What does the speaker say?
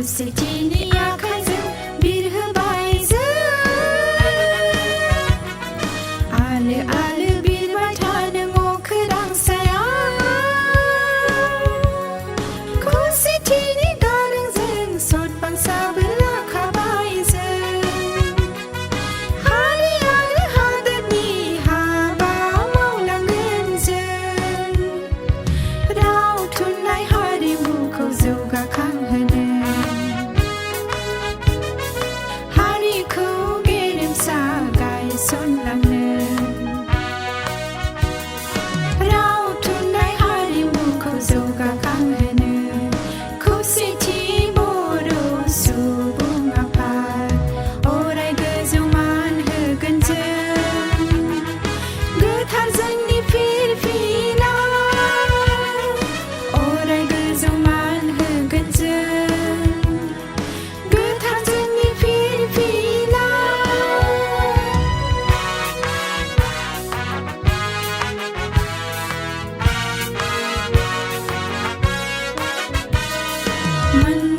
खौसेथिनि आखाइजों बिर होबाय जों आलो आलो बिरबाय था नों अख्रां सायाव खौसेथिनि गारांजों सतबांसाबो लाखाबाय जों हारि आरो हादोरनि हाबा मावलांगोन जों राव थुनलाइ हारिमुखौ जौगाखांहोनो हारिखौ गेरेमसा गायसनलांनो राव थुनलाइ हारिमुखौ जौगाखांहोनो खौसेथि बर' सुबुं आफाद अराय गोजौ मान होगोन जों गोथार जोंनि फिरफिला अराय गोजौ मान होगोन जों गोथार जोंनि फिरफिला मन